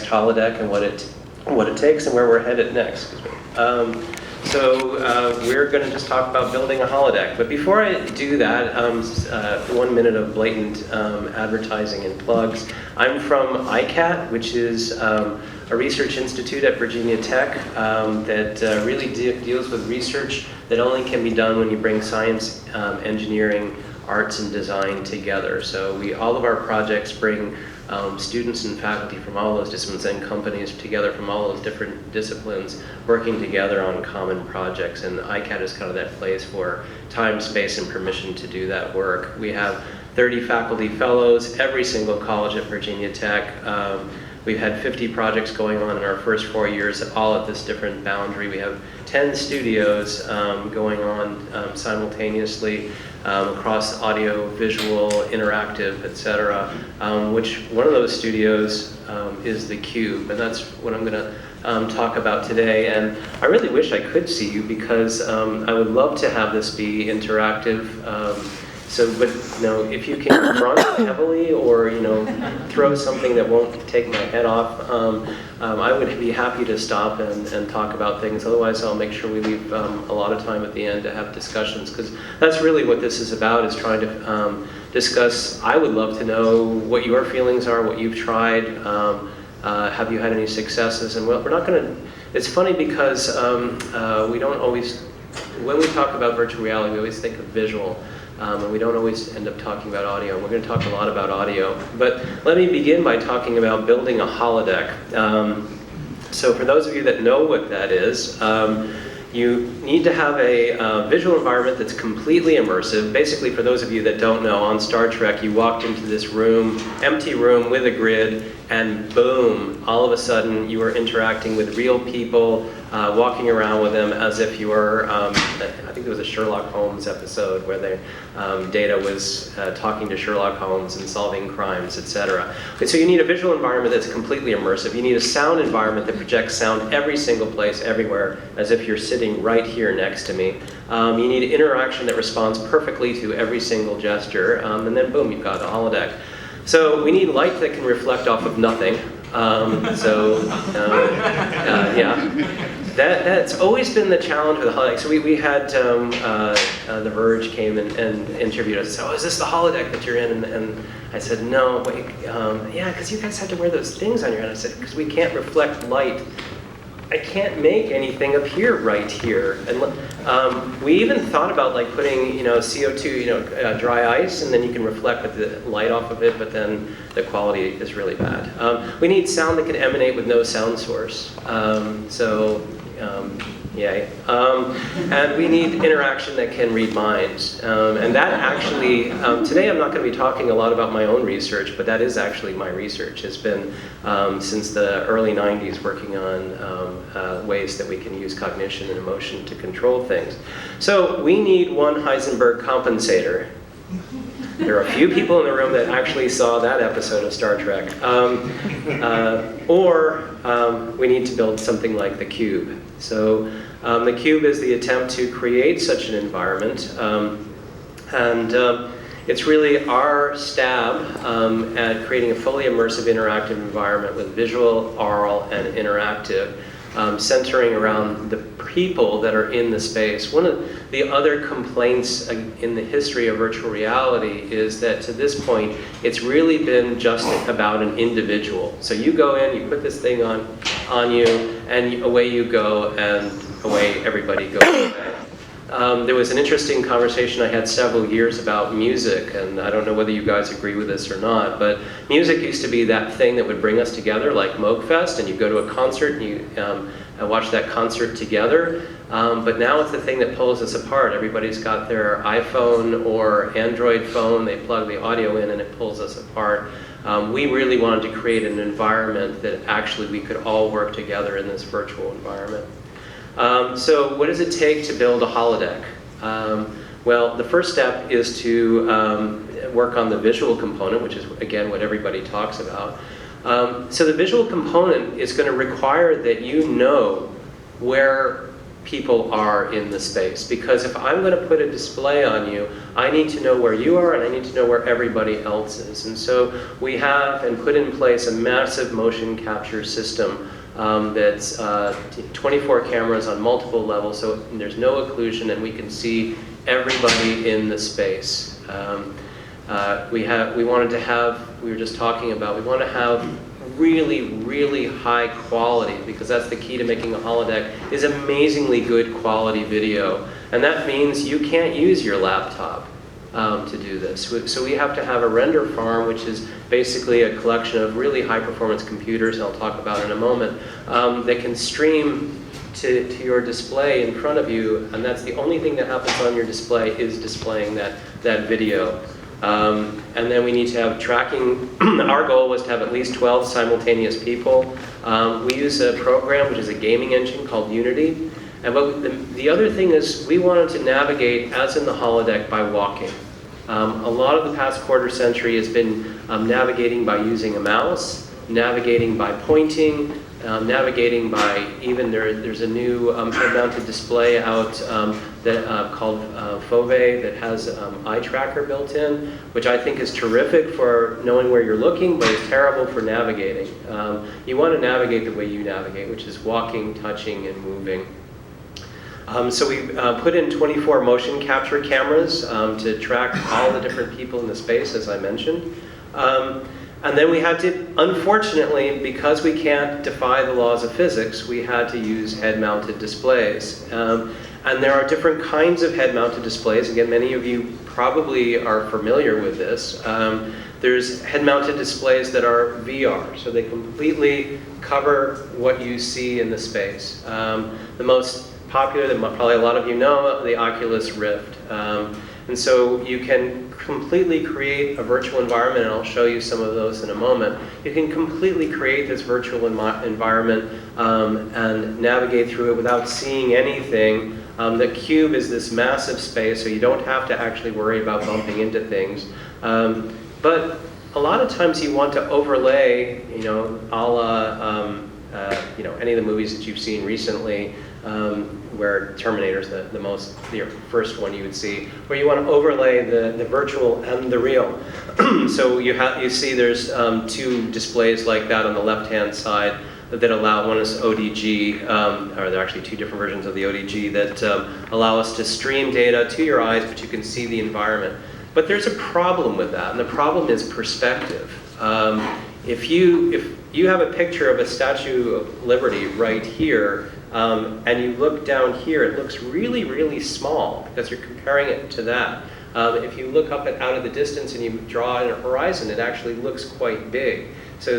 next holodeck and what it takes and where we're headed next. So we're going to just talk about building a holodeck. But before I do that, 1 minute of blatant advertising and plugs. I'm from iCAT, which is a research institute at Virginia Tech that really deals with research that only can be done when you bring science, engineering, arts, and design together. So all of our projects bring students and faculty from all those disciplines and companies together from all those different disciplines working together on common projects. And iCAT is kind of that place for time, space, and permission to do that work. We have 30 faculty fellows, every single college at Virginia Tech. We've had 50 projects going on in our first 4 years, all at this different boundary. We have 10 studios going on simultaneously across audio, visual, interactive, etc. Which one of those studios is the Cube, and that's what I'm going to talk about today. And I really wish I could see you because I would love to have this be interactive. But if you can front heavily or throw something that won't take my head off, I would be happy to stop and talk about things. Otherwise, I'll make sure we leave a lot of time at the end to have discussions, because that's really what this is about, is trying to discuss. I would love to know what your feelings are, what you've tried. Have you had any successes? And we're not going to. It's funny because we don't always, when we talk about virtual reality, we always think of visual. And we don't always end up talking about audio. We're going to talk a lot about audio. But let me begin by talking about building a holodeck. So for those of you that know what that is, you need to have a visual environment that's completely immersive. Basically, for those of you that don't know, on Star Trek, you walked into this room, empty room with a grid, and boom, all of a sudden you were interacting with real people, walking around with them as if you were, I think it was a Sherlock Holmes episode where Data was talking to Sherlock Holmes and solving crimes, etc. So you need a visual environment that's completely immersive. You need a sound environment that projects sound every single place, everywhere, as if you're sitting right here next to me. You need interaction that responds perfectly to every single gesture, and then boom, you've got the holodeck. So we need light that can reflect off of nothing. That's always been the challenge with the holodeck. So we had The Verge came and interviewed us. So, is this the holodeck that you're in? And I said, no, wait, yeah, because you guys have to wear those things on your head. I said, because we can't reflect light. I can't make anything appear right here. And we even thought about putting CO2, dry ice, and then you can reflect with the light off of it, but then the quality is really bad. We need sound that can emanate with no sound source. Yay. And we need interaction that can read minds. And that actually, today I'm not going to be talking a lot about my own research, but that is actually my research. It's been since the early 90s working on ways that we can use cognition and emotion to control things. So we need one Heisenberg compensator. There are a few people in the room that actually saw that episode of Star Trek. We need to build something like the Cube. So the Cube is the attempt to create such an environment. It's really our stab at creating a fully immersive interactive environment with visual, aural, and interactive, centering around the people that are in the space. One of the other complaints in the history of virtual reality is that to this point, it's really been just about an individual. So you go in, you put this thing on you, and away you go, and away everybody goes away. There was an interesting conversation I had several years about music, and I don't know whether you guys agree with this or not, but music used to be that thing that would bring us together, like Moogfest, and you go to a concert and you watch that concert together. But now it's the thing that pulls us apart. Everybody's got their iPhone or Android phone, they plug the audio in and it pulls us apart. We really wanted to create an environment that actually we could all work together in this virtual environment. So what does it take to build a holodeck? Well, the first step is to work on the visual component, which is, again, what everybody talks about. So the visual component is going to require that you know where people are in the space. Because if I'm going to put a display on you, I need to know where you are and I need to know where everybody else is. And so we have and put in place a massive motion capture system that's 24 cameras on multiple levels, so there's no occlusion and we can see everybody in the space. We wanted to have, we were just talking about, we want to have really, really high quality, because that's the key to making a holodeck, is amazingly good quality video. And that means you can't use your laptop to do this. So we have to have a render farm, which is basically a collection of really high performance computers, I'll talk about in a moment, that can stream to your display in front of you, and that's the only thing that happens on your display is displaying that video. And then we need to have tracking. Our goal was to have at least 12 simultaneous people. We use a program which is a gaming engine called Unity. And the other thing is we wanted to navigate, as in the holodeck, by walking. A lot of the past quarter century has been navigating by using a mouse, navigating by pointing, navigating by even there's a new head-mounted display out called Fove that has eye tracker built in, which I think is terrific for knowing where you're looking, but is terrible for navigating. You want to navigate the way you navigate, which is walking, touching, and moving. So we put in 24 motion capture cameras to track all the different people in the space, as I mentioned. And then we had to, unfortunately, because we can't defy the laws of physics, we had to use head-mounted displays. And there are different kinds of head-mounted displays. Again, many of you probably are familiar with this. There's head-mounted displays that are VR, so they completely cover what you see in the space. The most popular, that probably a lot of you know, the Oculus Rift. And so you can completely create a virtual environment, and I'll show you some of those in a moment. You can completely create this virtual environment and navigate through it without seeing anything. The cube is this massive space, so you don't have to actually worry about bumping into things. But a lot of times you want to overlay, you know, a la, you know, any of the movies that you've seen recently, where Terminator's the first one you would see, where you want to overlay the virtual and the real. So you see there's two displays like that on the left-hand side that allow, one is ODG, or there are actually two different versions of the ODG that allow us to stream data to your eyes, but you can see the environment. But there's a problem with that, and the problem is perspective. If you have a picture of a Statue of Liberty right here, and you look down here, it looks really, really small because you're comparing it to that. If you look up out of the distance and you draw in a horizon, it actually looks quite big. So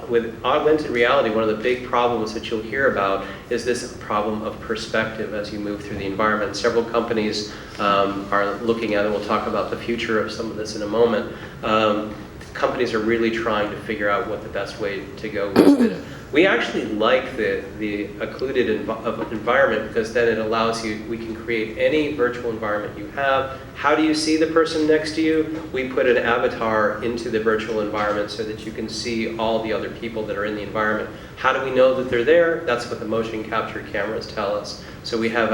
with augmented reality, one of the big problems that you'll hear about is this problem of perspective as you move through the environment. Several companies are looking at it. We'll talk about the future of some of this in a moment. Companies are really trying to figure out what the best way to go is. We actually like the occluded environment, because then it allows you, we can create any virtual environment you have. How do you see the person next to you? We put an avatar into the virtual environment so that you can see all the other people that are in the environment. How do we know that they're there? That's what the motion capture cameras tell us. So we have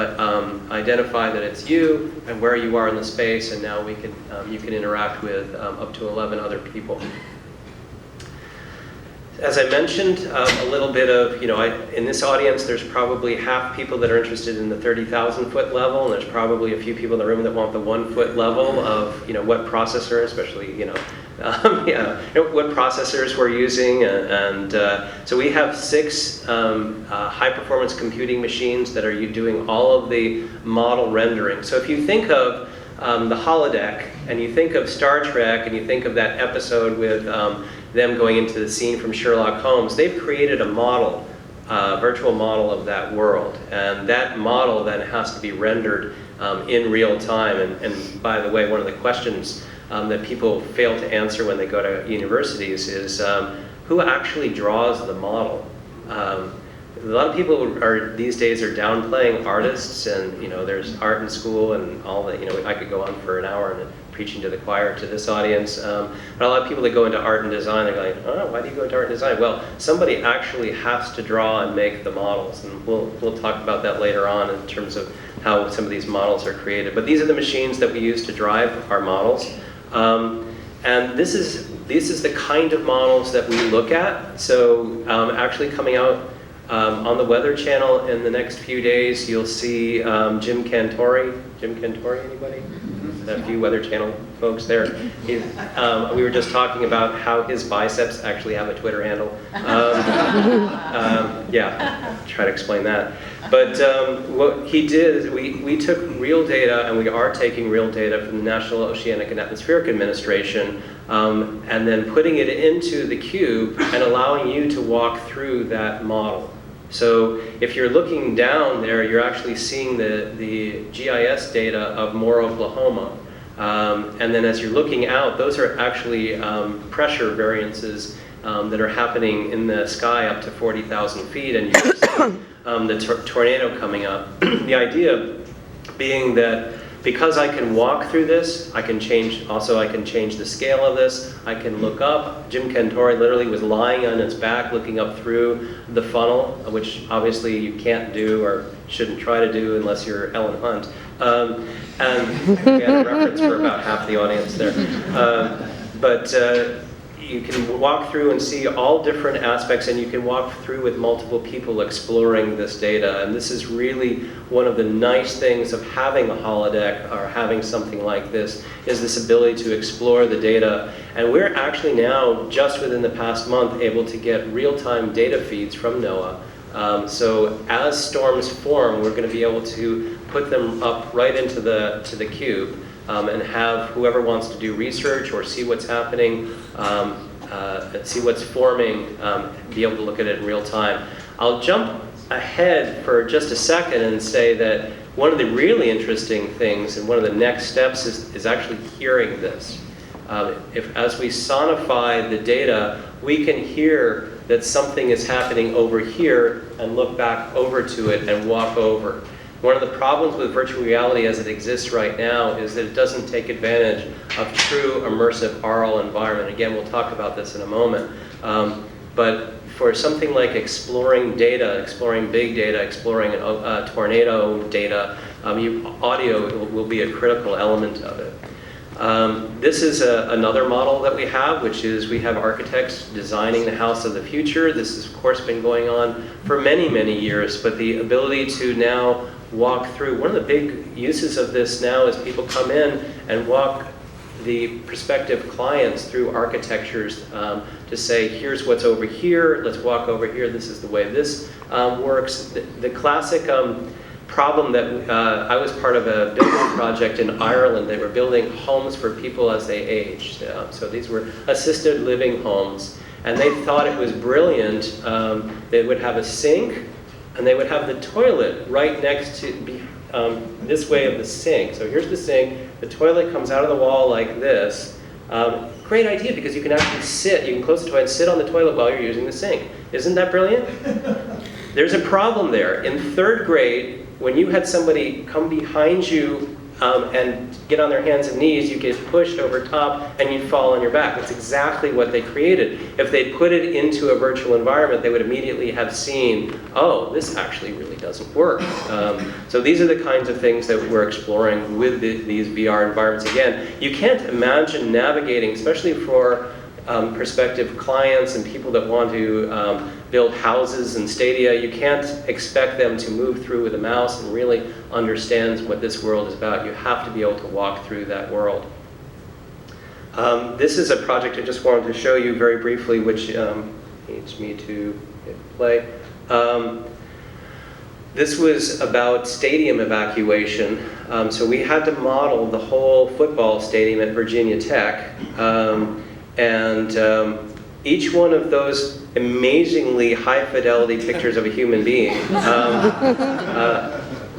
identified that it's you and where you are in the space, and now we can, you can interact with up to 11 other people. As I mentioned, a little bit of, in this audience, there's probably half people that are interested in the 30,000 foot level, and there's probably a few people in the room that want the 1 foot level of, what processor, especially, what processors we're using. And so we have 6 high performance computing machines that are doing all of the model rendering. So if you think of the holodeck, and you think of Star Trek, and you think of that episode with them going into the scene from Sherlock Holmes, they've created a model, virtual model of that world. And that model then has to be rendered in real time. And by the way, one of the questions that people fail to answer when they go to universities is who actually draws the model? A lot of people these days are downplaying artists, and there's art in school and all that. I could go on for an hour and preaching to the choir to this audience. But a lot of people that go into art and design, they're going, oh, why do you go into art and design? Well, somebody actually has to draw and make the models, and we'll talk about that later on in terms of how some of these models are created. But these are the machines that we use to drive our models. And this is the kind of models that we look at. So actually coming out on the Weather Channel in the next few days, you'll see Jim Cantore. Jim Cantore, anybody? A few Weather Channel folks there. We were just talking about how his biceps actually have a Twitter handle. Yeah, try to explain that. But what he did is we took real data, and we are taking real data from the National Oceanic and Atmospheric Administration, and then putting it into the cube and allowing you to walk through that model. So if you're looking down there, you're actually seeing the GIS data of Moore, Oklahoma. And then as you're looking out, those are actually pressure variances that are happening in the sky up to 40,000 feet, and you can see the tornado coming up. The idea being that because I can walk through this, I can change the scale of this. I can look up. Jim Cantore literally was lying on his back looking up through the funnel, which obviously you can't do or shouldn't try to do unless you're Ellen Hunt. And we had a reference for about half the audience there. But you can walk through and see all different aspects, and you can walk through with multiple people exploring this data. And this is really one of the nice things of having a holodeck or having something like this, is this ability to explore the data. And we're actually now, just within the past month, able to get real-time data feeds from NOAA. So as storms form, we're going to be able to put them up right into the cube. And have whoever wants to do research or see what's happening, see what's forming, be able to look at it in real time. I'll jump ahead for just a second and say that one of the really interesting things and one of the next steps is actually hearing this. As we sonify the data, we can hear that something is happening over here and look back over to it and walk over. One of the problems with virtual reality as it exists right now is that it doesn't take advantage of true immersive aural environment. Again, we'll talk about this in a moment. But for something like exploring data, exploring big data, exploring tornado data, audio will be a critical element of it. This is another model that we have, which is we have architects designing the house of the future. This has, of course, been going on for many, many years, but the ability to now walk through, one of the big uses of this now is people come in and walk the prospective clients through architectures to say, here's what's over here, let's walk over here, this is the way this works. The classic problem that I was part of a building project in Ireland. They were building homes for people as they aged. So these were assisted living homes. And they thought it was brilliant. They would have a sink, and they would have the toilet right next to, this way of the sink. So here's the sink. The toilet comes out of the wall like this. Great idea, because you can actually sit, you can close the toilet and sit on the toilet while you're using the sink. Isn't that brilliant? There's a problem there. In 3rd grade, when you had somebody come behind you and get on their hands and knees, you get pushed over top and you'd fall on your back. That's exactly what they created. If they put it into a virtual environment, they would immediately have seen, oh, this actually really doesn't work. So these are the kinds of things that we're exploring with these VR environments. Again, you can't imagine navigating, especially for prospective clients and people that want to build houses and stadia. You can't expect them to move through with a mouse and really understand what this world is about. You have to be able to walk through that world. This is a project I just wanted to show you very briefly, which needs me to hit play. This was about stadium evacuation. So we had to model the whole football stadium at Virginia Tech. Each one of those amazingly high-fidelity pictures of a human being,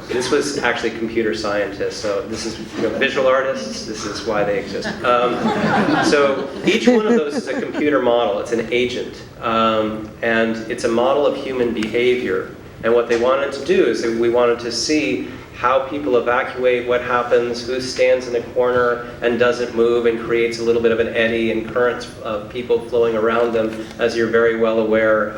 this was actually computer scientists, so this is visual artists, this is why they exist. So each one of those is a computer model, it's an agent, and it's a model of human behavior. And what they wanted to do is that we wanted to see how people evacuate, what happens, who stands in a corner and doesn't move and creates a little bit of an eddy and currents of people flowing around them, as you're very well aware.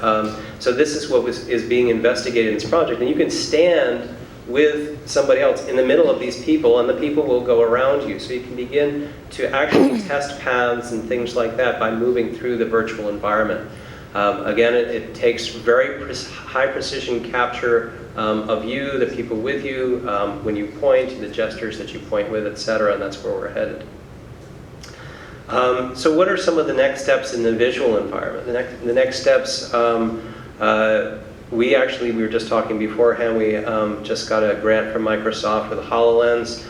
So this is what is being investigated in this project. And you can stand with somebody else in the middle of these people, and the people will go around you. So you can begin to actually test paths and things like that by moving through the virtual environment. Again, it takes very high precision capture of you, the people with you, when you point, the gestures that you point with, etc., and that's where we're headed. So what are some of the next steps in the visual environment? The next steps, we were just talking beforehand, we just got a grant from Microsoft with HoloLens.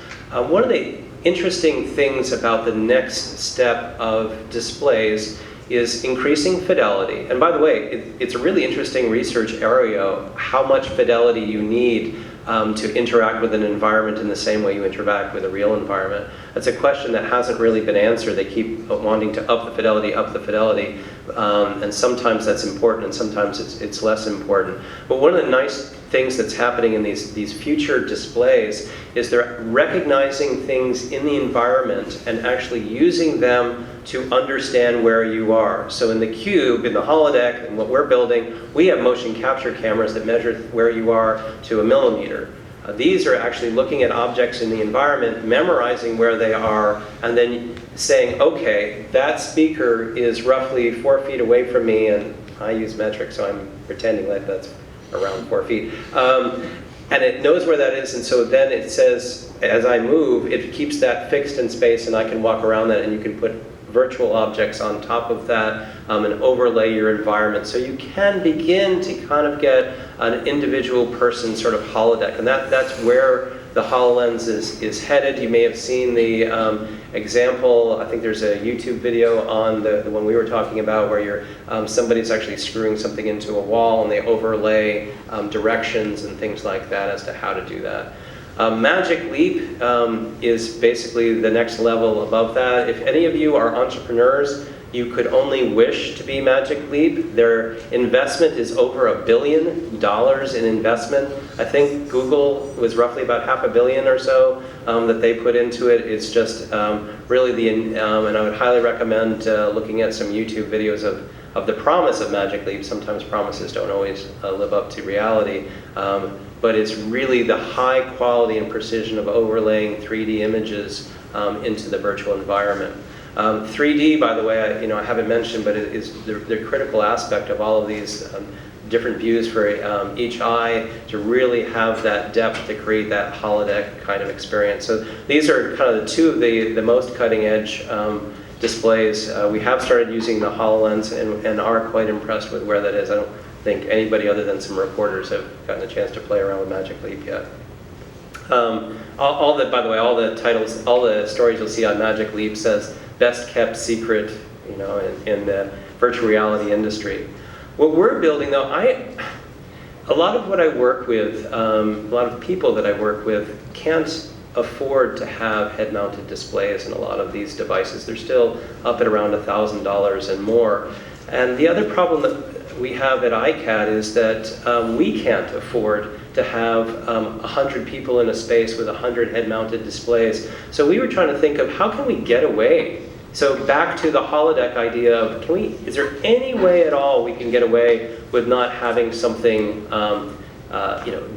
One of the interesting things about the next step of displays is increasing fidelity. And by the way, it's a really interesting research area, how much fidelity you need to interact with an environment in the same way you interact with a real environment. That's a question that hasn't really been answered. They keep wanting to up the fidelity, and sometimes that's important and sometimes it's less important. But one of the nice things that's happening in these future displays is they're recognizing things in the environment and actually using them to understand where you are. So in the cube, in the holodeck, and what we're building, we have motion capture cameras that measure where you are to a millimeter. These are actually looking at objects in the environment, memorizing where they are, and then saying, okay, that speaker is roughly 4 feet away from me, and I use metric, so I'm pretending like that's around 4 feet. And it knows where that is, and so then it says, as I move, it keeps that fixed in space, and I can walk around that, and you can put virtual objects on top of that and overlay your environment. So you can begin to kind of get an individual person sort of holodeck, and that's where the HoloLens is headed. You may have seen the example, I think there's a YouTube video on the one we were talking about where somebody's actually screwing something into a wall and they overlay directions and things like that as to how to do that. Magic Leap is basically the next level above that. If any of you are entrepreneurs, you could only wish to be Magic Leap. Their investment is over $1 billion in investment. I think Google was roughly about $500 million or so that they put into it. It's just really and I would highly recommend looking at some YouTube videos of the promise of Magic Leap. Sometimes promises don't always live up to reality. But it's really the high quality and precision of overlaying 3D images into the virtual environment. 3D, by the way, I haven't mentioned, but it is the critical aspect of all of these different views for each eye to really have that depth to create that holodeck kind of experience. So these are kind of two of the most cutting edge displays. We have started using the HoloLens and are quite impressed with where that is. I don't think anybody other than some reporters have gotten a chance to play around with Magic Leap yet. By the way, all the titles, all the stories you'll see on Magic Leap says best kept secret, in the virtual reality industry. What we're building, though, a lot of what I work with, a lot of people that I work with can't afford to have head-mounted displays in a lot of these devices. They're still up at around $1,000 and more. And the other problem that we have at iCAT is that we can't afford to have 100 people in a space with 100 head-mounted displays. So we were trying to think of how can we get away? So back to the holodeck idea of is there any way at all we can get away with not having something,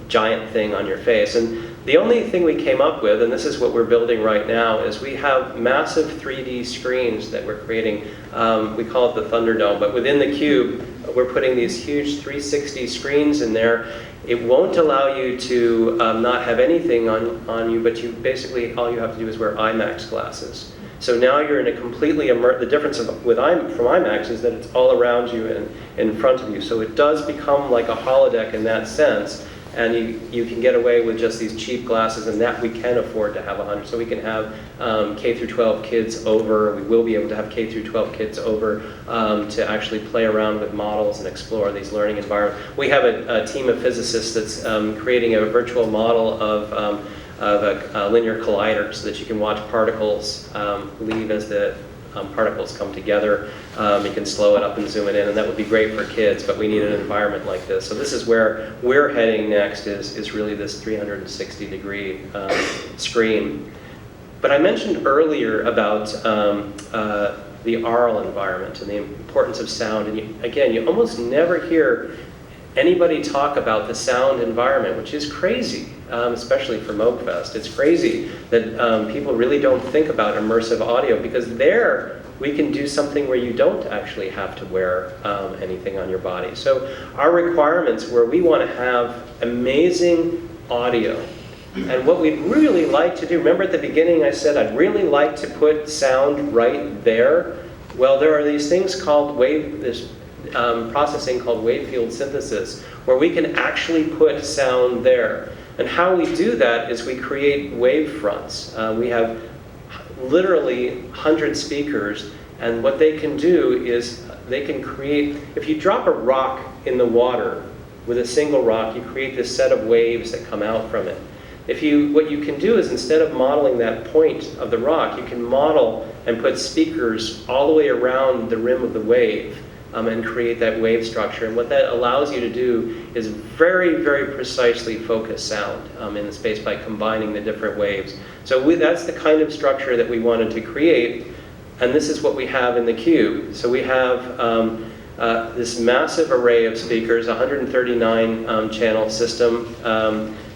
giant thing on your face? And the only thing we came up with, and this is what we're building right now, is we have massive 3D screens that we're creating. We call it the Thunderdome, but within the cube, we're putting these huge 360 screens in there. It won't allow you to not have anything on you, but all you have to do is wear IMAX glasses. So now you're in a completely the difference from IMAX is that it's all around you and in front of you. So it does become like a holodeck in that sense. And you can get away with just these cheap glasses, and that we can afford to have 100. So we can have K through 12 kids over. We will be able to have K through 12 kids over to actually play around with models and explore these learning environments. We have a team of physicists that's creating a virtual model of a linear collider so that you can watch particles leave as the particles come together. You can slow it up and zoom it in, and that would be great for kids, but we need an environment like this. So this is where we're heading next, is really this 360-degree screen. But I mentioned earlier about the aural environment and the importance of sound. And again, you almost never hear anybody talk about the sound environment, which is crazy, especially for Moogfest. It's crazy that people really don't think about immersive audio, because there we can do something where you don't actually have to wear anything on your body. So our requirements were, we want to have amazing audio. And what we'd really like to do, remember at the beginning I said I'd really like to put sound right there? Well, there are these things called processing called wave field synthesis, where we can actually put sound there. And how we do that is we create wave fronts. We have literally 100 speakers, and what they can do is they can create, if you drop a rock in the water with a single rock, you create this set of waves that come out from it. What you can do is, instead of modeling that point of the rock, you can model and put speakers all the way around the rim of the wave and create that wave structure. And what that allows you to do is very, very precisely focus sound in the space by combining the different waves. So that's the kind of structure that we wanted to create, and this is what we have in the cube. So we have this massive array of speakers, 139 channel system.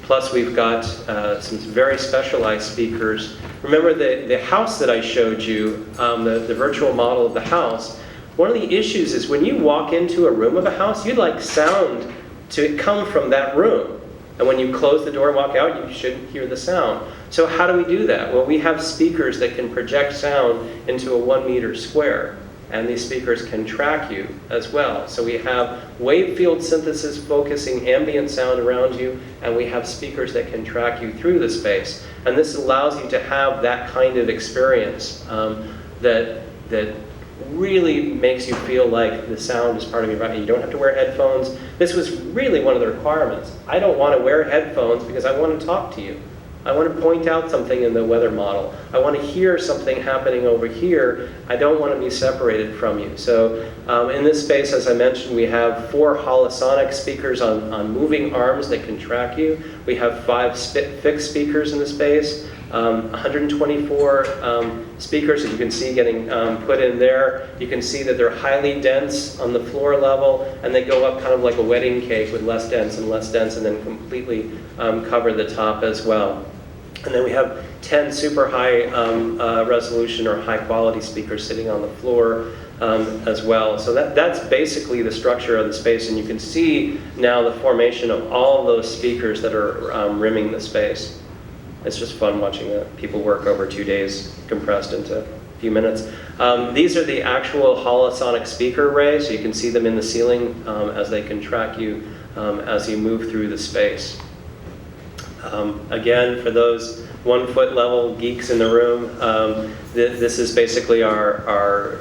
Plus we've got some very specialized speakers. Remember the house that I showed you, the virtual model of the house. One of the issues is when you walk into a room of a house, you'd like sound to come from that room. And when you close the door and walk out, you shouldn't hear the sound. So how do we do that? Well, we have speakers that can project sound into a 1 meter square. And these speakers can track you as well. So we have wave field synthesis focusing ambient sound around you, and we have speakers that can track you through the space. And this allows you to have that kind of experience that really makes you feel like the sound is part of your body. You don't have to wear headphones. This was really one of the requirements. I don't want to wear headphones because I want to talk to you. I want to point out something in the weather model. I want to hear something happening over here. I don't want to be separated from you. So in this space, as I mentioned, we have 4 holosonic speakers on moving arms that can track you. We have 5 fixed speakers in the space, 124 speakers that you can see getting put in there. You can see that they're highly dense on the floor level, and they go up kind of like a wedding cake with less dense, and then completely cover the top as well. And then we have 10 super high resolution or high quality speakers sitting on the floor as well. So that's basically the structure of the space, and you can see now the formation of all of those speakers that are rimming the space. It's just fun watching people work over 2 days compressed into a few minutes. These are the actual holosonic speaker arrays, so you can see them in the ceiling as they can track you as you move through the space. Again, for those 1 foot level geeks in the room, this is basically our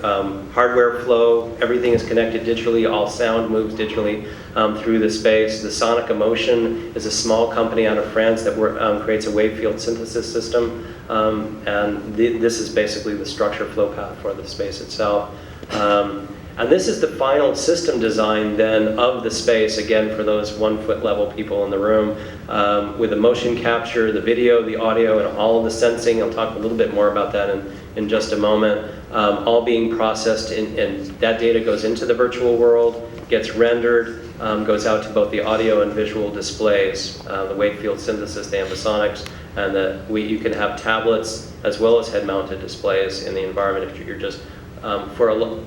hardware flow. Everything is connected digitally. All sound moves digitally through the space. The Sonic Emotion is a small company out of France that creates a wave field synthesis system. And this is basically the structure flow path for the space itself. And this is the final system design then of the space, again for those 1 foot level people in the room, with the motion capture, the video, the audio, and all of the sensing. I'll talk a little bit more about that in just a moment. All being processed, and that data goes into the virtual world, gets rendered, goes out to both the audio and visual displays, the wave field synthesis, the ambisonics, and you can have tablets as well as head-mounted displays in the environment if you're just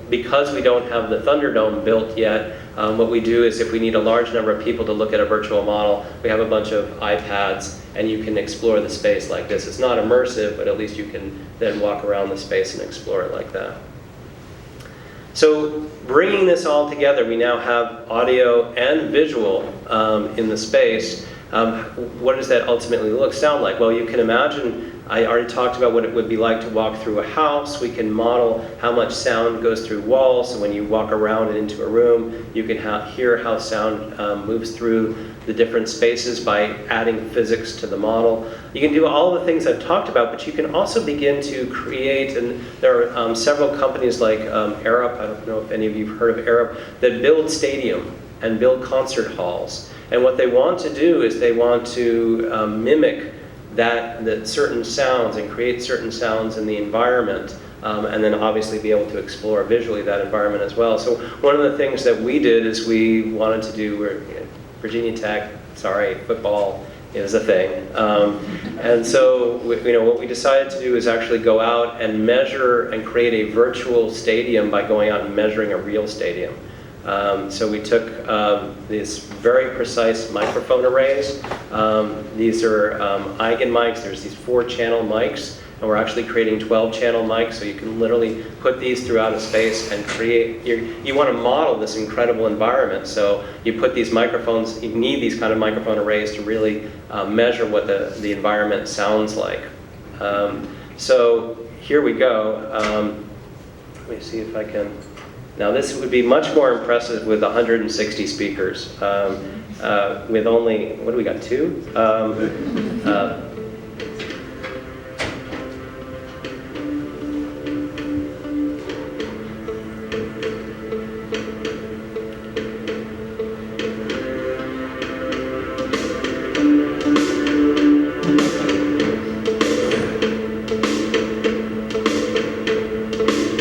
because we don't have the Thunderdome built yet. What we do is, if we need a large number of people to look at a virtual model, we have a bunch of iPads, and you can explore the space like this. It's not immersive, but at least you can then walk around the space and explore it like that. So bringing this all together, we now have audio and visual in the space. What does that ultimately sound like? Well, you can imagine I already talked about what it would be like to walk through a house. We can model how much sound goes through walls. So when you walk around and into a room, you can hear how sound moves through the different spaces by adding physics to the model. You can do all the things I've talked about, but you can also begin to create, and there are several companies like Arup, I don't know if any of you have heard of Arup, that build stadium and build concert halls. And what they want to do is they want to mimic that certain sounds and create certain sounds in the environment, and then obviously be able to explore visually that environment as well. So one of the things that we did is we wanted to do, Virginia Tech, sorry, football is a thing. And so what we decided to do is actually go out and measure and create a virtual stadium by going out and measuring a real stadium. So we took these very precise microphone arrays. These are iCAT mics. There's these 4-channel mics, and we're actually creating 12-channel mics, so you can literally put these throughout a space and create. You want to model this incredible environment, so you put these microphones. You need these kind of microphone arrays to really measure what the environment sounds like. So here we go. Let me see if I can. Now this would be much more impressive with 160 speakers. With only, what do we got, 2?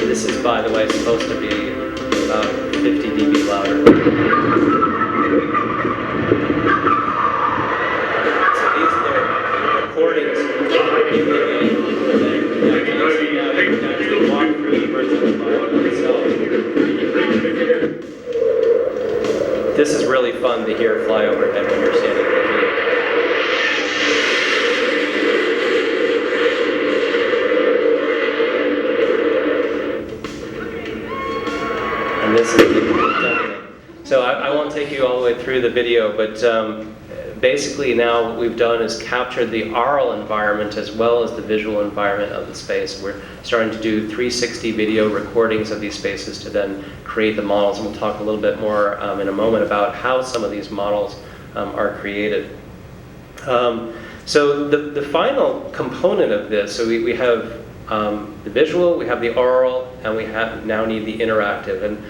This is, by the way, supposed to be about 50 dB louder. So these are the recordings you can actually walk through the virtual environment itself. This is really fun to hear fly overhead when you're standing in the queue. And this is definitely. So I won't take you all the way through the video, but basically now what we've done is captured the aural environment as well as the visual environment of the space. We're starting to do 360 video recordings of these spaces to then create the models, and we'll talk a little bit more in a moment about how some of these models are created. So the final component of this, so we have the visual, we have the aural, and we now need the interactive. And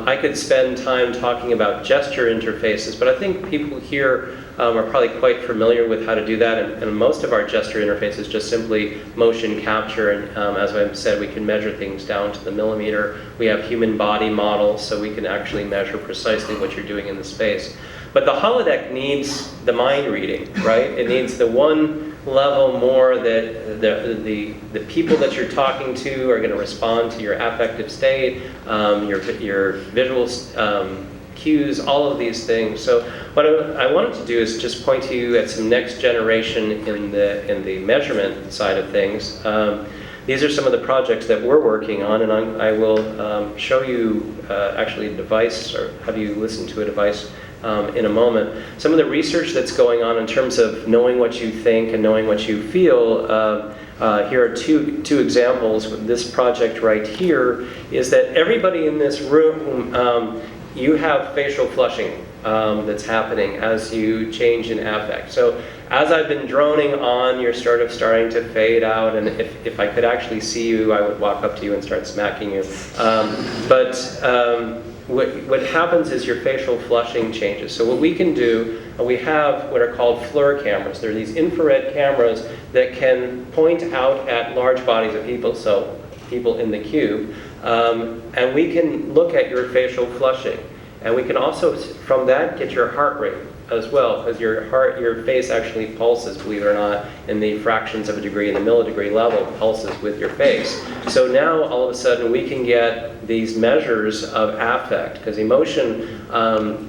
I could spend time talking about gesture interfaces, but I think people here are probably quite familiar with how to do that. And most of our gesture interfaces just simply motion capture. And as I said, we can measure things down to the millimeter. We have human body models, so we can actually measure precisely what you're doing in the space. But the holodeck needs the mind reading, right? It needs the one level more that the people that you're talking to are going to respond to your affective state, your visual cues, all of these things. So what I wanted to do is just point to you at some next generation in the measurement side of things. These are some of the projects that we're working on, and I will show you actually a device, or have you listen to a device in a moment. Some of the research that's going on in terms of knowing what you think and knowing what you feel, here are two examples. This project right here is that everybody in this room, you have facial flushing that's happening as you change in affect. So as I've been droning on, you're starting to fade out, and if I could actually see you, I would walk up to you and start smacking you. What happens is your facial flushing changes. So what we can do, we have what are called FLIR cameras. They're these infrared cameras that can point out at large bodies of people, so people in the cube, and we can look at your facial flushing. And we can also, from that, get your heart rate as well, because your face actually pulses, believe it or not, in the fractions of a degree, in the millidegree level, pulses with your face. So now, all of a sudden, we can get these measures of affect, because emotion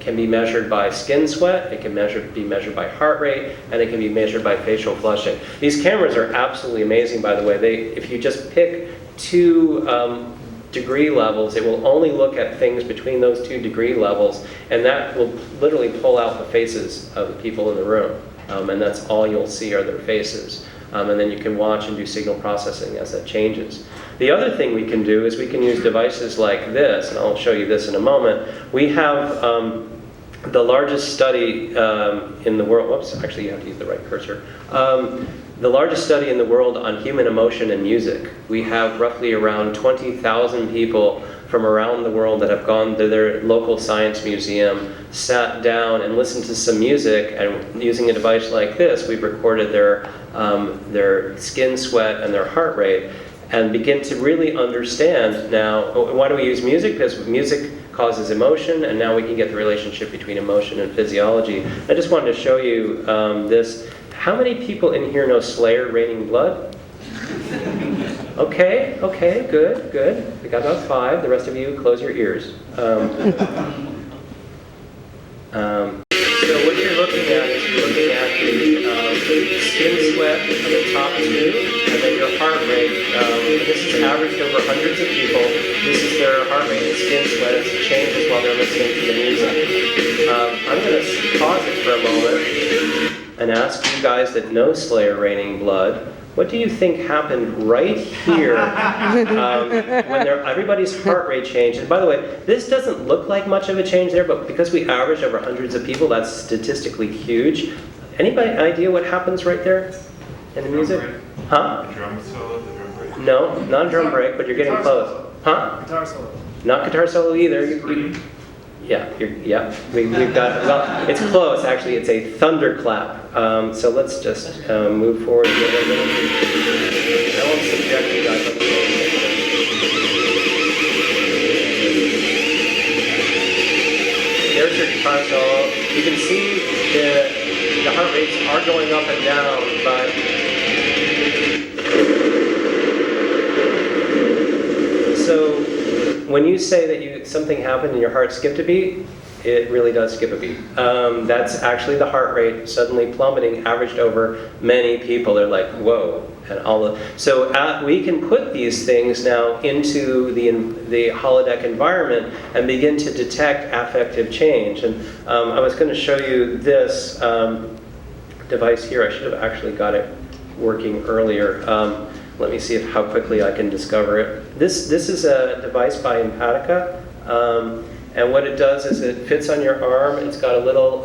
can be measured by skin sweat, it can be measured by heart rate, and it can be measured by facial flushing. These cameras are absolutely amazing, by the way. If you just pick 2 degree levels, it will only look at things between those 2 degree levels, and that will literally pull out the faces of the people in the room, and that's all you'll see are their faces. and then you can watch and do signal processing as that changes. The other thing we can do is we can use devices like this, and I'll show you this in a moment. We have the largest study in the world. Whoops, actually you have to use the right cursor. The largest study in the world on human emotion and music. We have roughly around 20,000 people from around the world that have gone to their local science museum, sat down and listened to some music, and using a device like this, we've recorded their skin sweat and their heart rate, and begin to really understand now, why do we use music? Because music causes emotion, and now we can get the relationship between emotion and physiology. I just wanted to show you this. How many people in here know Slayer, Raining Blood? Okay, good, good. We got about 5. The rest of you, close your ears. So what you're looking at is you're looking at the skin sweat on the top 2, and then your heart rate. This is averaged over hundreds of people. This is their heart rate and skin sweat as it changes while they're listening to the music. I'm going to pause it for a moment and ask you guys that know Slayer, Raining Blood, what do you think happened right here when everybody's heart rate changed? And by the way, this doesn't look like much of a change there, but because we average over hundreds of people, that's statistically huge. Anybody idea what happens right there in the music? Huh? The drum solo, the drum break? No, not drum break, but you're getting close. Huh? Guitar solo. Not guitar solo either. Yeah, we've got, well, it's close actually, it's a thunderclap. So let's just move forward a little bit. I won't subject you guys. There's your guitar solo. You can see the heart rates are going up and down, but so when you say that something happened and your heart skipped a beat, it really does skip a beat. That's actually the heart rate suddenly plummeting, averaged over many people. They're like, whoa. And so we can put these things now into the holodeck environment and begin to detect affective change. And I was going to show you this device here. I should have actually got it working earlier. Let me see how quickly I can discover it. This is a device by Empatica, and what it does is it fits on your arm. It's got a little,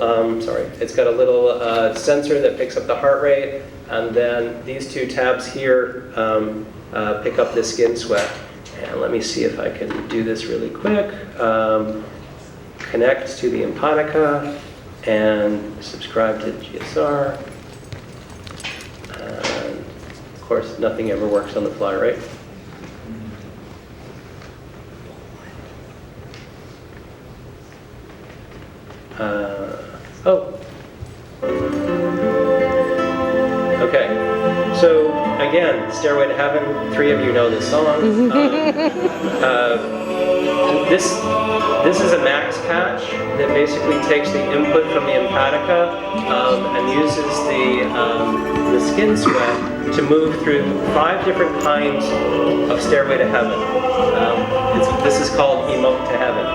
sensor that picks up the heart rate, and then these 2 tabs here pick up the skin sweat. And let me see if I can do this really quick. Connect to the Empatica and subscribe to GSR. Of course, nothing ever works on the fly, right? Okay. So again, Stairway to Heaven. 3 of you know this song. This is a max patch that basically takes the input from the Empatica and uses the skin sweat to move through 5 different kinds of Stairway to Heaven. This is called Emote to Heaven.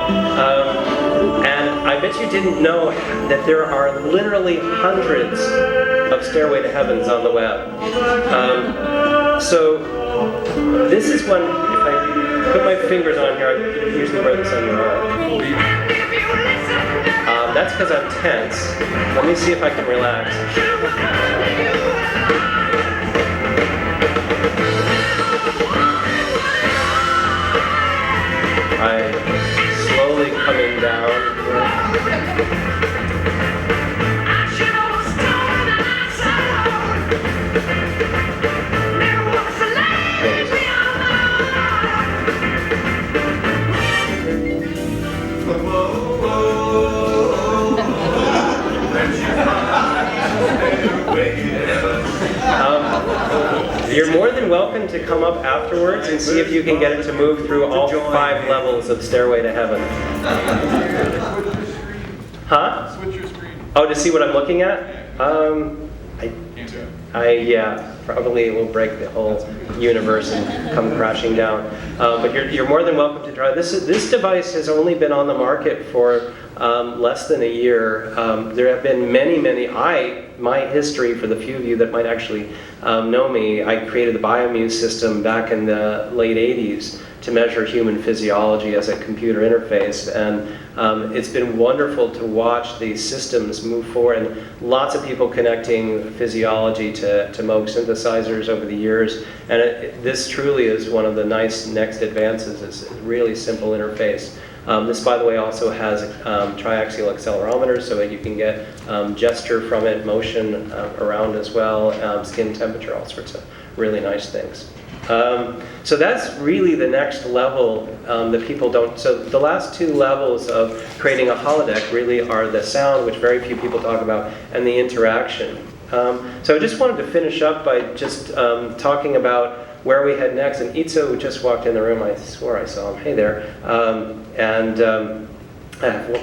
And I bet you didn't know that there are literally hundreds of Stairway to Heavens on the web. So this is when, if I put my fingers on here, I usually wear this on your arm. That's because I'm tense. Let me see if I can relax. I'm slowly coming down. You're more than welcome to come up afterwards and see if you can get it to move through all 5 levels of Stairway to Heaven. Huh? Switch your screen. Oh, to see what I'm looking at? Yeah, probably it will break the whole universe and come crashing down. But you're more than welcome to try. This device has only been on the market for less than a year. There have been many, my history, for the few of you that might actually know me, I created the BioMuse system back in the late 80s to measure human physiology as a computer interface. And it's been wonderful to watch these systems move forward, and lots of people connecting physiology to Moog synthesizers over the years. And this truly is one of the nice next advances. It's a really simple interface. This, by the way, also has triaxial accelerometer, so that you can get gesture from it, motion around as well, skin temperature, all sorts of really nice things. So that's really the next level that people don't. So the last two levels of creating a holodeck really are the sound, which very few people talk about, and the interaction. So I just wanted to finish up by just talking about where we head next. And Itzo just walked in the room. I swore I saw him. Hey there.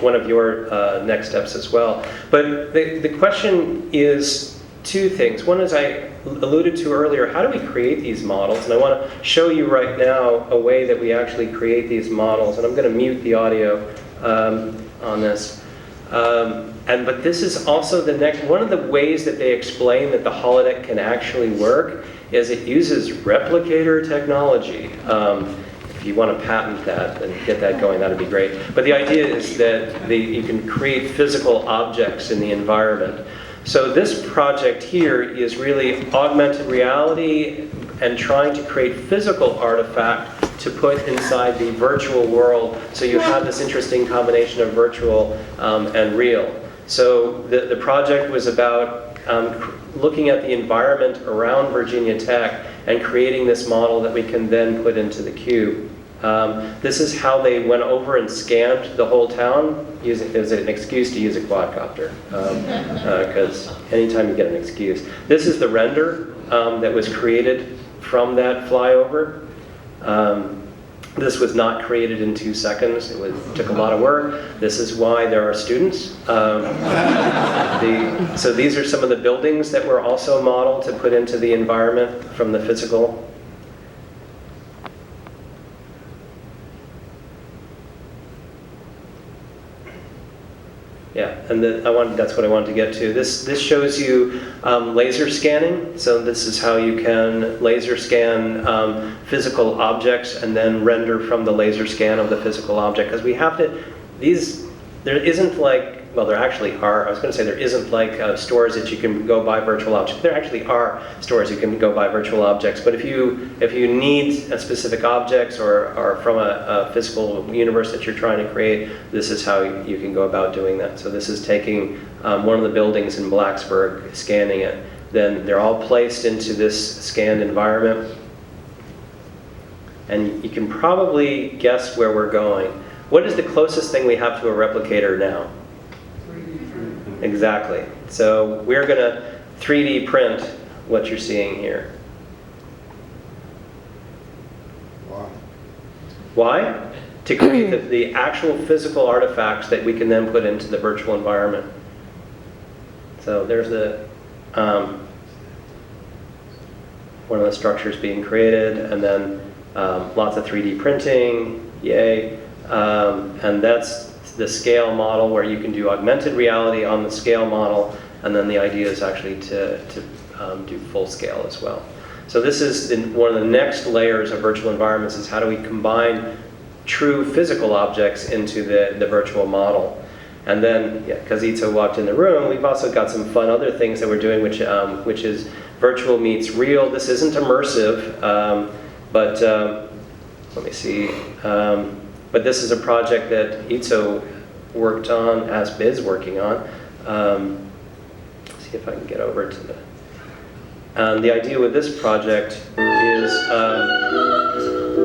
One of your next steps as well. But the question is two things. One is, I alluded to earlier, how do we create these models? And I want to show you right now a way that we actually create these models. And I'm going to mute the audio on this. But this is also the next, one of the ways that they explain that the holodeck can actually work is it uses replicator technology. If you want to patent that and get that going, that would be great. But the idea is that you can create physical objects in the environment. So this project here is really augmented reality and trying to create physical artifact to put inside the virtual world. So you have this interesting combination of virtual and real. So the project was about looking at the environment around Virginia Tech and creating this model that we can then put into the cube. This is how they went over and scanned the whole town. It was an excuse to use a quadcopter, because anytime you get an excuse. This is the render that was created from that flyover. This was not created in 2 seconds. It took a lot of work. This is why there are students. So these are some of the buildings that were also modeled to put into the environment from the physical. Yeah, and that's what I wanted to get to. This shows you laser scanning. So this is how you can laser scan physical objects and then render from the laser scan of the physical object. Because we have to, there isn't like, well, there actually are, I was going to say there isn't like stores that you can go buy virtual objects. There actually are stores you can go buy virtual objects. But if you need a specific objects or from a physical universe that you're trying to create, this is how you can go about doing that. So this is taking one of the buildings in Blacksburg, scanning it. Then they're all placed into this scanned environment. And you can probably guess where we're going. What is the closest thing we have to a replicator now? Exactly. So we're going to 3D print what you're seeing here. Why? Why? To create the actual physical artifacts that we can then put into the virtual environment. So there's one of the structures being created, and then lots of 3D printing, yay. And that's the scale model where you can do augmented reality on the scale model, and then the idea is actually to do full scale as well. So this is one of the next layers of virtual environments, is how do we combine true physical objects into the virtual model. And then, yeah, because Itzo walked in the room, we've also got some fun other things that we're doing, which is virtual meets real. This isn't immersive, but let me see. But this is a project that Itzo worked on, is working on. See if I can get over to the... And the idea with this project is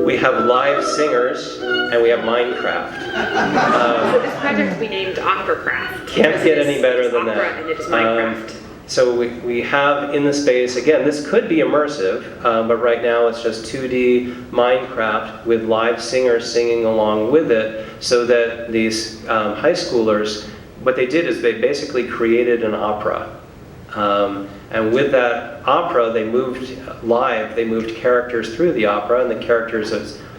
we have live singers and we have Minecraft. So this project we named Operacraft. Can't get any better than that. And it is Minecraft. So we have in the space, again, this could be immersive, but right now it's just 2D Minecraft with live singers singing along with it, so that these high schoolers, what they did is they basically created an opera. And with that opera, they moved characters through the opera, and the characters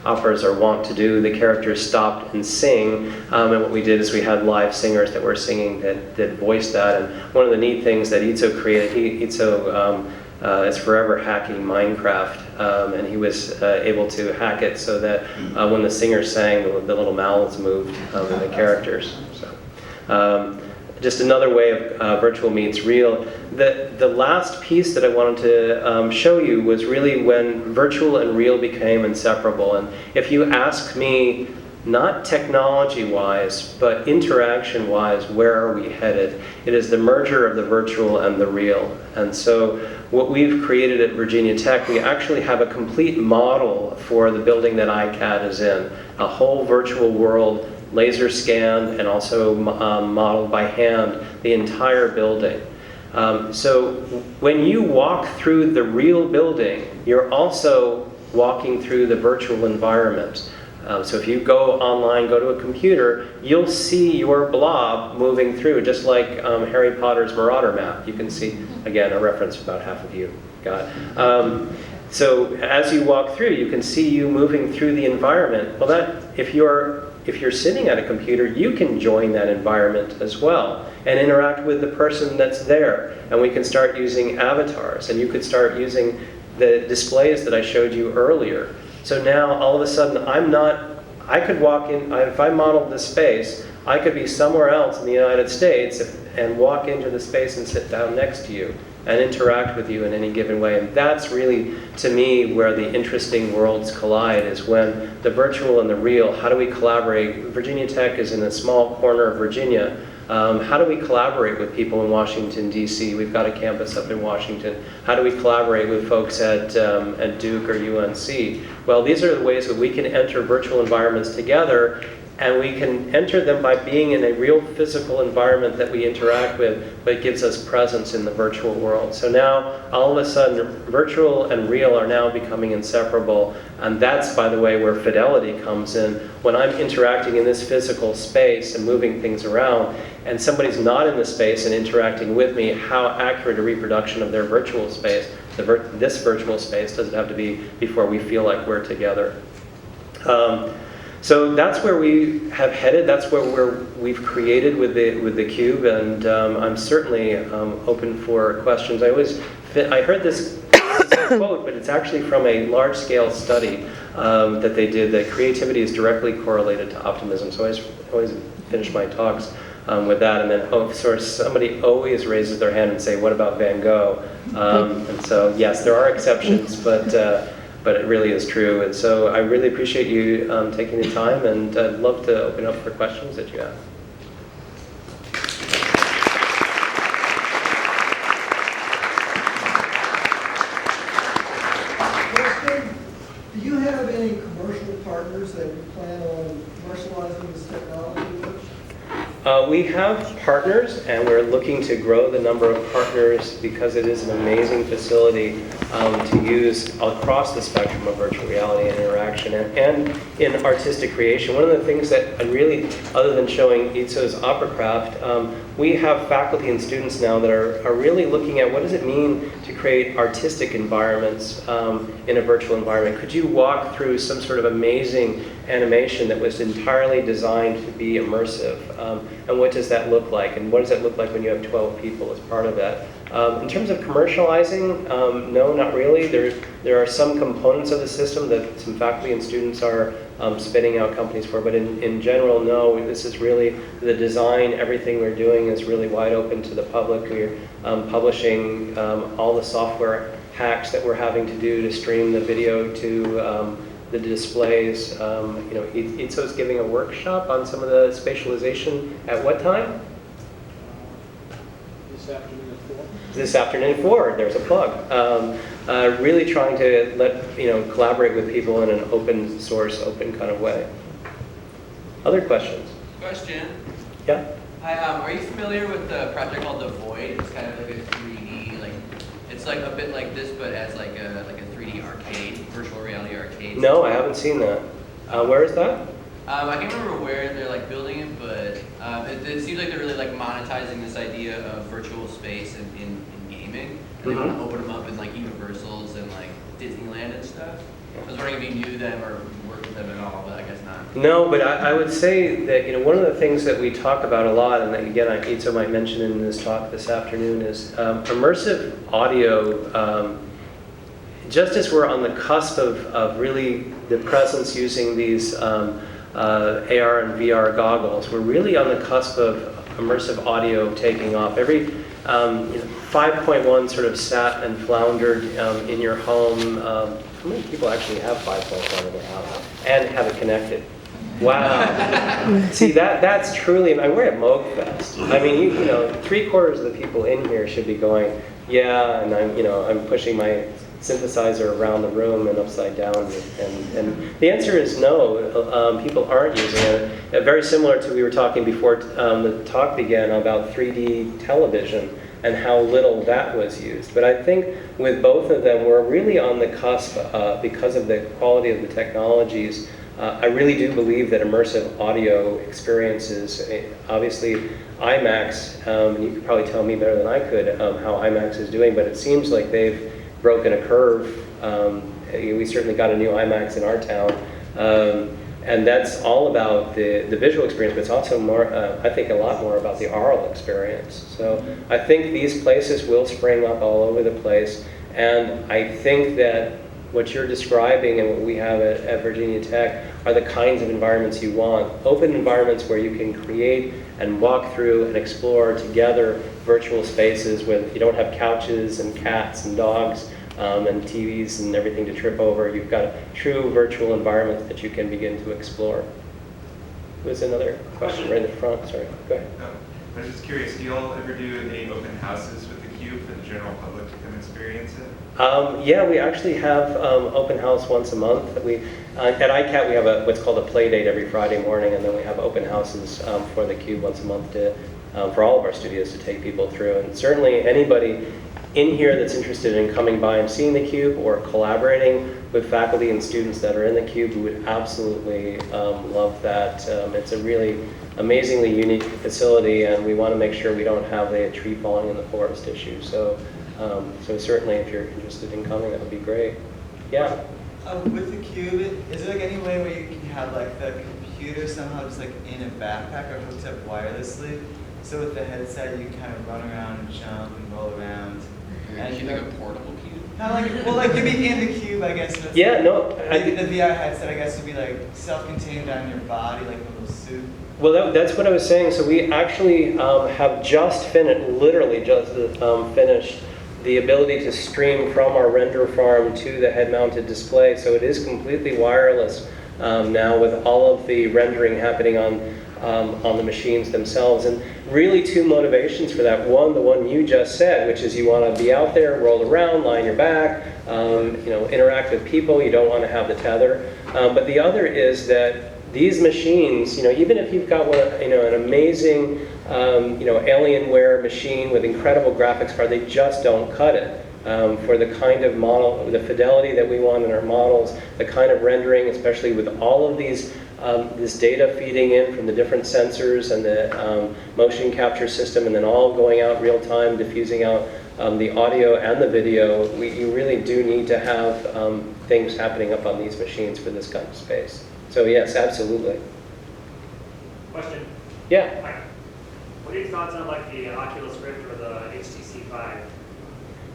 operas are wont to do. The characters stopped and sing, and what we did is we had live singers that were singing that voiced that. And one of the neat things that Itzo created, Itzo is forever hacking Minecraft, and he was able to hack it so that when the singers sang, the little mouths moved in the characters. So, just another way of virtual meets real. The last piece that I wanted to show you was really when virtual and real became inseparable. And if you ask me, not technology-wise, but interaction-wise, where are we headed? It is the merger of the virtual and the real. And so what we've created at Virginia Tech, we actually have a complete model for the building that iCAT is in. A whole virtual world, laser scanned and also modeled by hand, the entire building. So when you walk through the real building, you're also walking through the virtual environment. So if you go online, go to a computer, you'll see your blob moving through, just like Harry Potter's Marauder map. You can see, again, a reference about half of you got. So as you walk through, you can see you moving through the environment. Well, if you're sitting at a computer, you can join that environment as well and interact with the person that's there. And we can start using avatars, and you could start using the displays that I showed you earlier. So now, all of a sudden, I could walk in, if I modeled this space, I could be somewhere else in the United States and walk into the space and sit down next to you and interact with you in any given way. And that's really, to me, where the interesting worlds collide, is when the virtual and the real, how do we collaborate? Virginia Tech is in a small corner of Virginia. How do we collaborate with people in Washington, D.C.? We've got a campus up in Washington. How do we collaborate with folks at Duke or UNC? Well, these are the ways that we can enter virtual environments together, and we can enter them by being in a real physical environment that we interact with, but it gives us presence in the virtual world. So now, all of a sudden, virtual and real are now becoming inseparable, and that's, by the way, where fidelity comes in. When I'm interacting in this physical space and moving things around, and somebody's not in the space and interacting with me, how accurate a reproduction of their virtual space, this virtual space, does it have to be before we feel like we're together? So that's where we have headed. That's where we've created with the cube, and I'm certainly open for questions. I heard this quote, but it's actually from a large-scale study that they did. That creativity is directly correlated to optimism. So I always finish my talks with that, and then somebody always raises their hand and say, "What about Van Gogh?" And so yes, there are exceptions, but it really is true. And so I really appreciate you taking the time, and I'd love to open up for questions that you have. Question, do you have any commercial partners that you plan on commercializing this technology with? We have partners, and we're looking to grow the number of partners because it is an amazing facility to use across the spectrum of virtual reality and interaction and in artistic creation. One of the things that I really, other than showing Itzo's opera craft, we have faculty and students now that are really looking at what does it mean to create artistic environments in a virtual environment. Could you walk through some sort of amazing animation that was entirely designed to be immersive? And what does that look like? And what does that look like when you have 12 people as part of that? In terms of commercializing, no, not really. There are some components of the system that some faculty and students are spinning out companies for, but in general, no. This is really the design. Everything we're doing is really wide open to the public. We're publishing all the software hacks that we're having to do to stream the video to the displays. Itzo's giving a workshop on some of the spatialization at what time? This afternoon at 4. This afternoon at 4. There's a plug. Really trying to collaborate with people in an open source, open kind of way. Other questions? Question. Yeah. Hi. Are you familiar with the project called The Void? It's kind of like a 3D, it's like a bit like this, but as like a 3D arcade, virtual reality arcade. No, I haven't seen that. Where is that? I can't remember where they're building it, but it seems like they're really monetizing this idea of virtual space in gaming. And they want to open them up in Universals and Disneyland and stuff. I was wondering if you knew them or worked with them at all, but I guess not. No, but I would say that, you know, one of the things that we talk about a lot, and that, again, Itzo might mention in this talk this afternoon, is immersive audio. Just as we're on the cusp of really the presence using these AR and VR goggles, we're really on the cusp of immersive audio taking off. Every 5.1 sort of sat and floundered in your home. How many people actually have 5.1 in their house and have it connected? Wow. See, that's truly, we're at Moogfest. I mean, you know, 3/4 of the people in here should be going, yeah, and I'm pushing my synthesizer around the room and upside down, and the answer is no. People aren't using it. Very similar to, we were talking before the talk began about 3D television and how little that was used. But I think with both of them, we're really on the cusp because of the quality of the technologies. I really do believe that immersive audio experiences, obviously IMAX, and you could probably tell me better than I could how IMAX is doing, but it seems like they've broken a curve. We certainly got a new IMAX in our town. And that's all about the visual experience, but it's also more, I think, a lot more about the aural experience. So I think these places will spring up all over the place. And I think that what you're describing and what we have at Virginia Tech are the kinds of environments you want. Open environments where you can create and walk through and explore together virtual spaces where you don't have couches and cats and dogs and TVs and everything to trip over. You've got a true virtual environment that you can begin to explore. There's another question right in the front. Sorry, go ahead. I was just curious, do you all ever do any open houses with the Cube for the general public to come experience it? Yeah, we actually have open house once a month. At iCAT, we have what's called a play date every Friday morning, and then we have open houses for the Cube once a month for all of our studios to take people through. And certainly anybody in here that's interested in coming by and seeing the Cube or collaborating with faculty and students that are in the Cube, we would absolutely love that. It's a really amazingly unique facility, and we want to make sure we don't have a tree falling in the forest issue. So certainly if you're interested in coming, that would be great. Yeah? With the Cube, is there like any way where you can have like the computer somehow just like in a backpack or hooked up wirelessly? So with the headset, you can kind of run around and jump and roll around. And you like a portable cube? Not like, well, like you'd be in the Cube, I guess. Yeah, no. The VR headset, I guess, would be like self-contained on your body, like a little suit. Well, that's what I was saying. So we actually have just finished, literally just finished the ability to stream from our render farm to the head-mounted display. So it is completely wireless now, with all of the rendering happening on the machines themselves. And really two motivations for that. One, the one you just said, which is you want to be out there, roll around, lie on your back, interact with people. You don't want to have the tether. But the other is that these machines, even if you've got an amazing, Alienware machine with incredible graphics card, they just don't cut it for the kind of model, the fidelity that we want in our models, the kind of rendering, especially with all of these, this data feeding in from the different sensors and the motion capture system, and then all going out real time, diffusing out the audio and the video. You really do need to have things happening up on these machines for this kind of space. So yes, absolutely. Question. Yeah. Hi. What are your thoughts on like the Oculus Rift or the HTC Vive?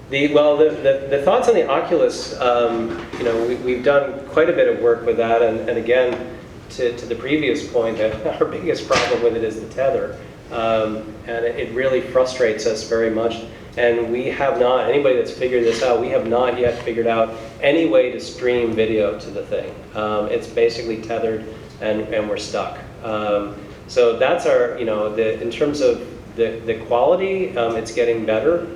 The thoughts on the Oculus, we've done quite a bit of work with that, and again, to the previous point, that our biggest problem with it is the tether, and it really frustrates us very much. And we have not, anybody that's figured this out, we have not yet figured out any way to stream video to the thing. It's basically tethered, and we're stuck. So that's our, in terms of the quality, it's getting better.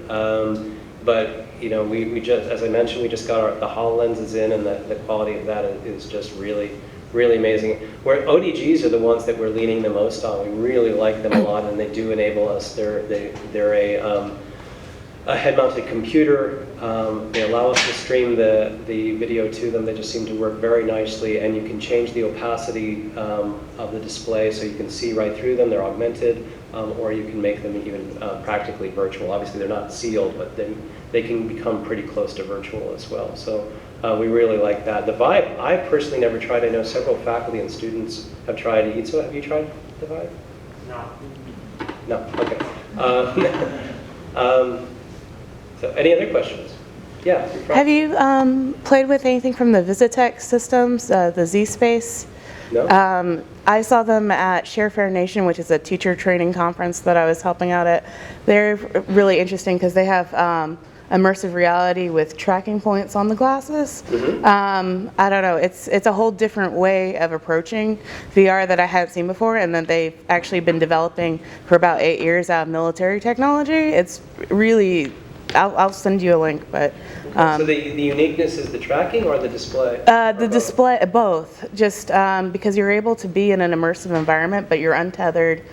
But we just, as I mentioned, we just got the HoloLenses in, and the quality of that is just really, really amazing. Where ODGs are the ones that we're leaning the most on. We really like them a lot, and they do enable us. They're a head-mounted computer. They allow us to stream the video to them. They just seem to work very nicely, and you can change the opacity of the display so you can see right through them. They're augmented. or you can make them even practically virtual. Obviously, they're not sealed, but they can become pretty close to virtual as well. So we really like that. The Vive, I personally never tried. I know several faculty and students have tried it. So have you tried the Vive? No. No, okay. So any other questions? Yeah. Have you played with anything from the Visitech systems, the Z-Space? No? I saw them at Share Fair Nation, which is a teacher training conference that I was helping out at. They're really interesting because they have immersive reality with tracking points on the glasses. I don't know, it's a whole different way of approaching VR that I hadn't seen before, and that they've actually been developing for about 8 years out of military technology. It's really, I'll send you a link, but So the uniqueness is the tracking or the display? the display, both, just because you're able to be in an immersive environment, but you're untethered,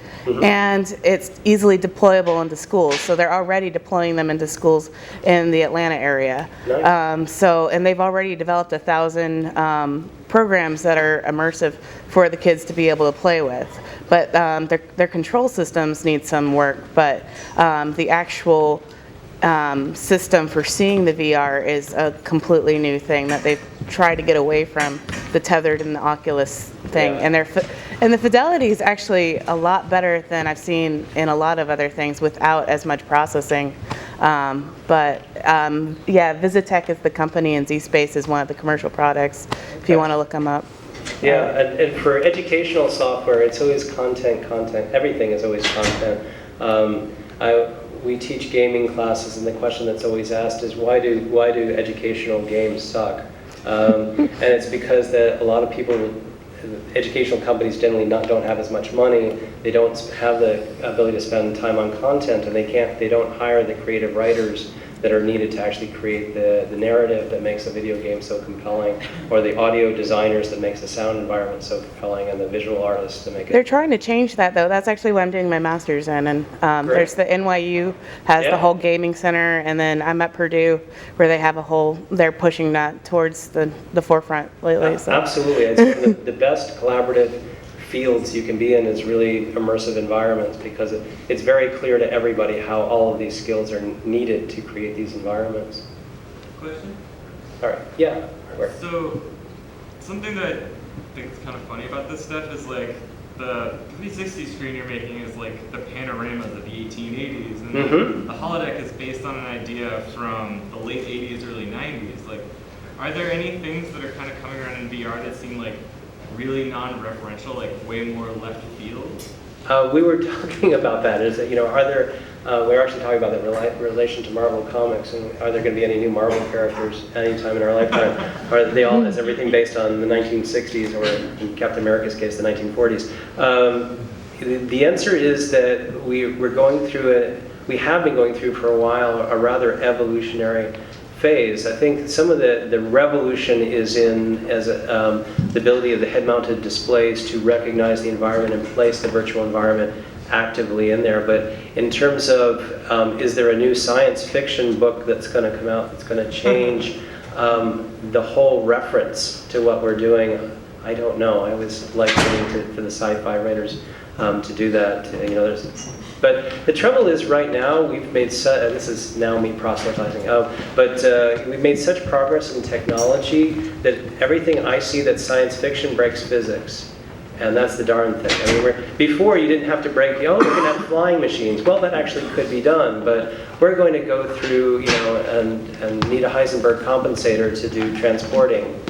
and it's easily deployable into schools. So they're already deploying them into schools in the Atlanta area. Nice. And they've already developed 1,000 programs that are immersive for the kids to be able to play with. But their control systems need some work, but the actual system for seeing the VR is a completely new thing that they've tried to get away from the tethered and the Oculus thing. Yeah. And the fidelity is actually a lot better than I've seen in a lot of other things without as much processing. Yeah, Visitech is the company, and Z-Space is one of the commercial products, if you want to look them up. Yeah, and for educational software, it's always content. Everything is always content. We teach gaming classes, and the question that's always asked is, why do educational games suck? And it's because that a lot of people, educational companies generally don't have as much money. They don't have the ability to spend time on content, and they don't hire the creative writers that are needed to actually create the narrative that makes a video game so compelling, or the audio designers that makes the sound environment so compelling, and the visual artists to make it. They're trying to change that, though. That's actually what I'm doing my master's in. And there's the NYU has the whole gaming center, and then I'm at Purdue where they have they're pushing that towards the forefront lately. So. Absolutely. It's one of the best collaborative fields you can be in is really immersive environments, because it's very clear to everybody how all of these skills are needed to create these environments. Question? All right. Yeah. Where? So, something that I think is kind of funny about this stuff is like the 360 screen you're making is like the panoramas of the 1880s, and the holodeck is based on an idea from the late 80s, early 90s. Like, are there any things that are kind of coming around in VR that seem like really non-referential, like way more left field? We were talking about that. Is that, are there? We're actually talking about that in relation to Marvel Comics, and are there going to be any new Marvel characters anytime in our lifetime? Are they all? Is everything based on the 1960s, or in Captain America's case, the 1940s? The answer is that we're going through it. We have been going through for a while a rather evolutionary phase. I think some of the revolution is in the ability of the head-mounted displays to recognize the environment and place the virtual environment actively in there. But in terms of is there a new science fiction book that's going to come out that's going to change the whole reference to what we're doing? I don't know. I always like waiting for the sci-fi writers to do that. But the trouble is, right now, we've made this is now me proselytizing, but we've made such progress in technology that everything I see that's science fiction breaks physics. And that's the darn thing. I mean, before you didn't have to break, we're going to have flying machines. Well, that actually could be done, but we're going to go through, and need a Heisenberg compensator to do transporting.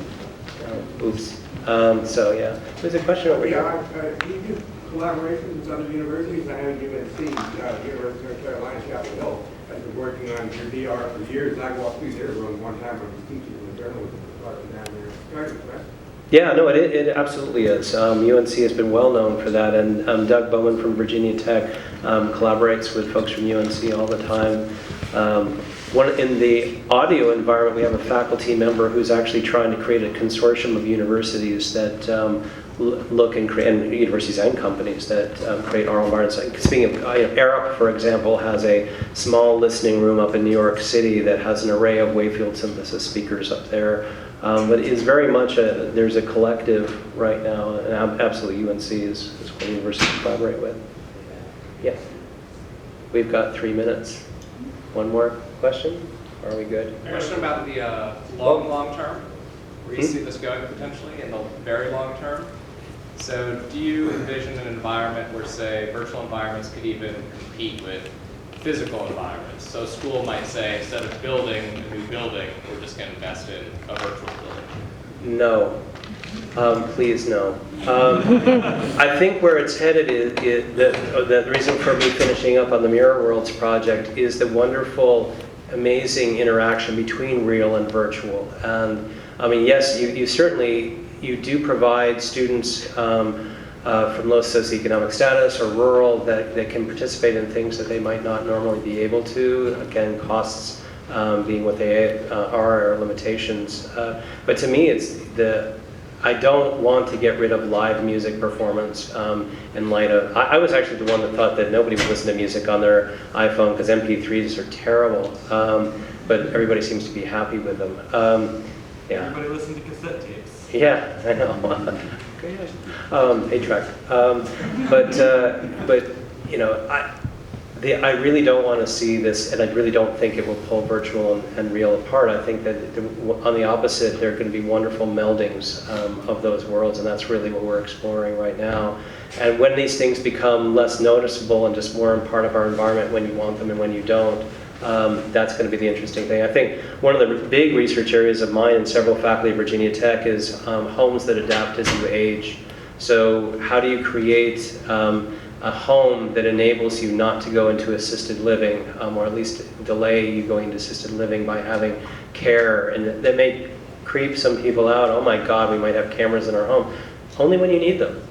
Oops. So, yeah. There's a question over here. Do you do collaborations with other universities? I know UNC, University of North Carolina, Chapel Hill, has been working on your VR for years. I walked through their room one time when I was teaching in the journalism department down there. Kind of, right? Yeah, no, it absolutely is. UNC has been well known for that, and Doug Bowman from Virginia Tech collaborates with folks from UNC all the time. In the audio environment, we have a faculty member who's actually trying to create a consortium of universities that look and create, and universities and companies that create aural environments. Speaking of, Arup, for example, has a small listening room up in New York City that has an array of wavefield synthesis speakers up there. But it's very much there's a collective right now, and absolutely UNC is one university to collaborate with. Yes. We've got 3 minutes. One more question? Or are we good? Question about the long term, where you see this going potentially in the very long term. So do you envision an environment where, say, virtual environments could even compete with physical environments? So a school might say, instead of building a new building, we're just going to invest in a virtual building. No. Please, no. I think where it's headed is the reason for me finishing up on the Mirror Worlds project is the wonderful, amazing interaction between real and virtual. And I mean, yes, you certainly, you do provide students from low socioeconomic status or rural that can participate in things that they might not normally be able to. Again, costs being what they are, or limitations. But to me, it's I don't want to get rid of live music performance in light of, I was actually the one that thought that nobody would listen to music on their iPhone because MP3s are terrible, but everybody seems to be happy with them. Yeah. Everybody listen to cassette tapes. Yeah, I know. 8-track. But you know, I really don't want to see this, and I really don't think it will pull virtual and real apart. I think that on the opposite, there are going to be wonderful meldings of those worlds, and that's really what we're exploring right now. And when these things become less noticeable and just more a part of our environment when you want them and when you don't, that's going to be the interesting thing. I think one of the big research areas of mine and several faculty at Virginia Tech is homes that adapt as you age. So how do you create a home that enables you not to go into assisted living, or at least delay you going into assisted living by having care, and that may creep some people out. Oh my God, we might have cameras in our home. Only when you need them.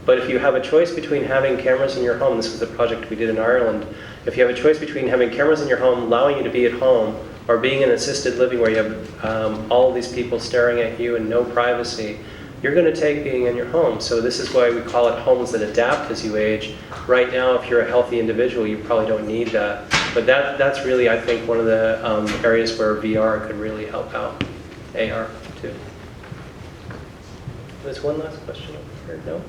But if you have a choice between having cameras in your home, this was a project we did in Ireland, if you have a choice between having cameras in your home, allowing you to be at home, or being in assisted living where you have all these people staring at you and no privacy, you're going to take being in your home. So this is why we call it homes that adapt as you age. Right now, if you're a healthy individual, you probably don't need that. But that's really, I think, one of the areas where VR could really help out. AR, too. There's one last question over here. No?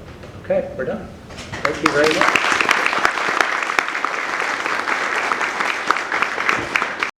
Okay, we're done. Thank you very much.